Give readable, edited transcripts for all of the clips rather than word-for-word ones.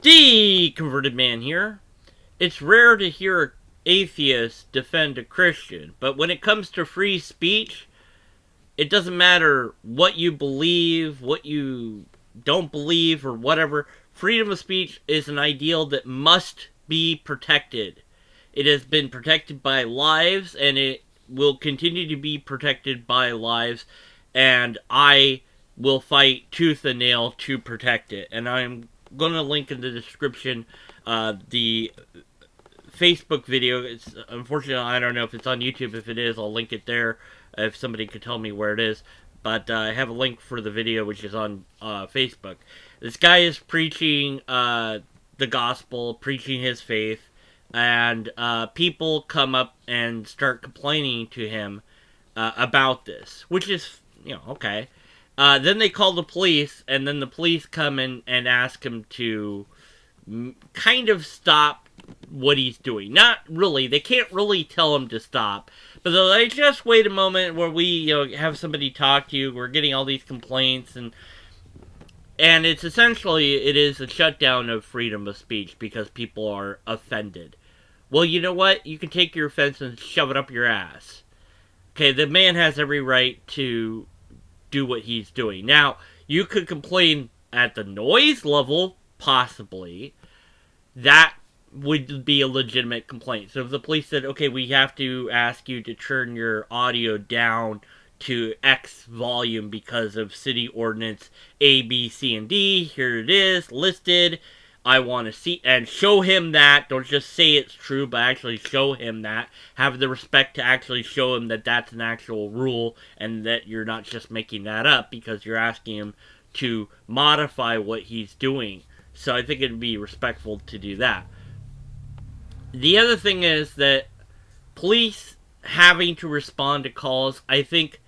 The Converted Man here. It's rare to hear an atheist defend a Christian, but when it comes to free speech, it doesn't matter what you believe, what you don't believe, or whatever. Freedom of speech is an ideal that must be protected. It has been protected by lives, and it will continue to be protected by lives, and I will fight tooth and nail to protect it. And I'm going to link in the description the Facebook video. It's unfortunately, I don't know if it's on YouTube. If it is, I'll link it there if somebody could tell me where it is. But I have a link for the video, which is on Facebook. This guy is preaching the gospel, preaching his faith, and people come up and start complaining to him about this, which is, okay. Then they call the police, and then the police come in and ask him to kind of stop what he's doing. Not really. They can't really tell him to stop. But they're like, just wait a moment where we have somebody talk to you. We're getting all these complaints. And it's essentially, it is a shutdown of freedom of speech because people are offended. Well, you know what? You can take your offense and shove it up your ass. Okay, the man has every right to do what he's doing. Now, you could complain at the noise level, possibly. That would be a legitimate complaint. So if the police said, okay, we have to ask you to turn your audio down to X volume because of city ordinance A, B, C, and D, here it is, listed, I want to see, and show him that. Don't just say it's true, but actually show him that. Have the respect to actually show him that that's an actual rule and that you're not just making that up because you're asking him to modify what he's doing. So I think it'd be respectful to do that. The other thing is that police having to respond to calls, I think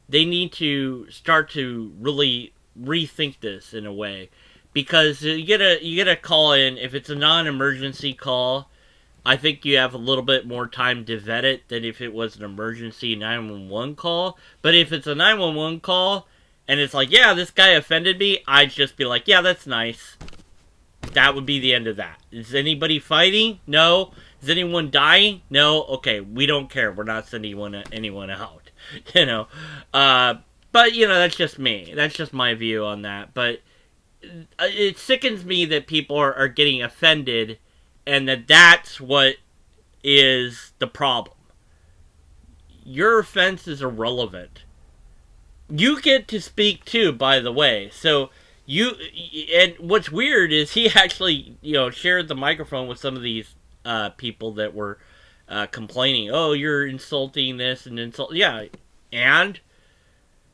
they need to start to really rethink this in a way. Because you get a call in, if it's a non-emergency call, I think you have a little bit more time to vet it than if it was an emergency 911 call. But if it's a 911 call, and it's like, yeah, this guy offended me, I'd just be like, yeah, that's nice. That would be the end of that. Is anybody fighting? No. Is anyone dying? No. Okay, we don't care. We're not sending anyone out. But, that's just me. That's just my view on that. But it sickens me that people are getting offended and that's what is the problem. Your offense is irrelevant. You get to speak too, by the way. So and what's weird is he actually, shared the microphone with some of these people that were complaining. Oh, you're insulting this and insult. Yeah, and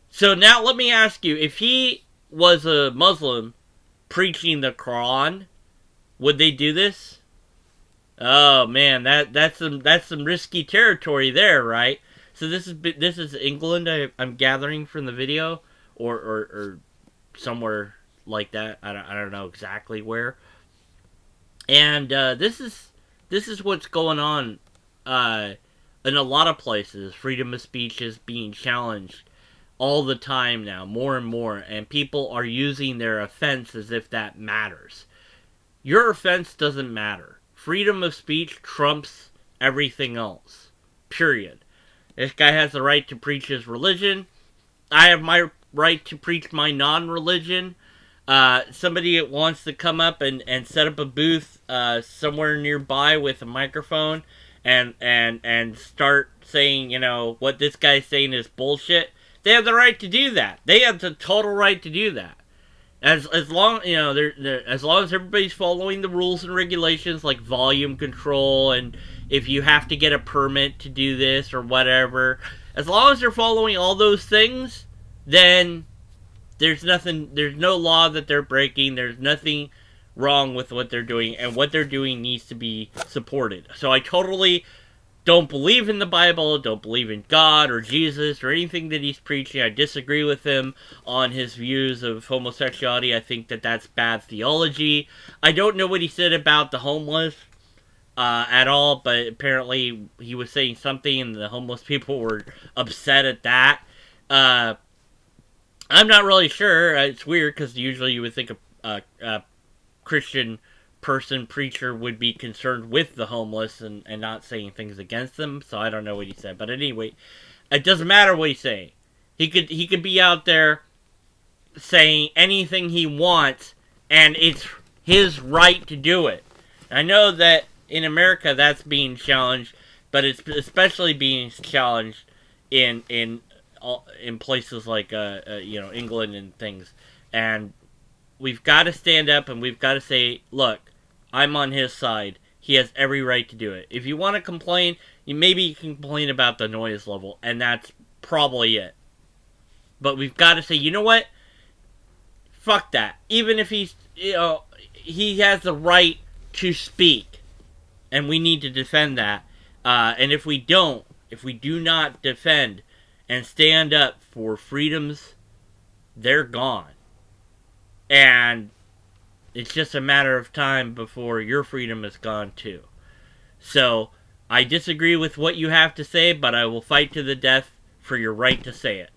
so now let me ask you, if he was a Muslim preaching the Quran, would they do this? Oh man, that's some risky territory there, right? So this is England. I'm gathering from the video, or somewhere like that. I don't know exactly where. And this is what's going on in a lot of places. Freedom of speech is being challenged all the time now, more and more, and people are using their offense as if that matters. Your offense doesn't matter. Freedom of speech trumps everything else. Period. This guy has the right to preach his religion. I have my right to preach my non-religion. Somebody that wants to come up and set up a booth somewhere nearby with a microphone and start saying, what this guy's saying is bullshit. They have the right to do that. They have the total right to do that. As long as long as everybody's following the rules and regulations like volume control, and if you have to get a permit to do this or whatever, as long as they're following all those things, then there's no law that they're breaking. There's nothing wrong with what they're doing, and what they're doing needs to be supported. So I totally don't believe in the Bible, don't believe in God or Jesus or anything that he's preaching. I disagree with him on his views of homosexuality. I think that that's bad theology. I don't know what he said about the homeless at all, but apparently he was saying something and the homeless people were upset at that. I'm not really sure. It's weird because usually you would think a Christian person, preacher, would be concerned with the homeless and not saying things against them. So I don't know what he said. But anyway, it doesn't matter what he's saying. He could be out there saying anything he wants, and it's his right to do it. I know that in America that's being challenged, but it's especially being challenged in places like England and things. And we've got to stand up and we've got to say, look, I'm on his side. He has every right to do it. If you want to complain, you can complain about the noise level, and that's probably it. But we've got to say, you know what? Fuck that. Even if he has the right to speak, and we need to defend that. And if we do not defend and stand up for freedoms, they're gone. And it's just a matter of time before your freedom is gone too. So, I disagree with what you have to say, but I will fight to the death for your right to say it.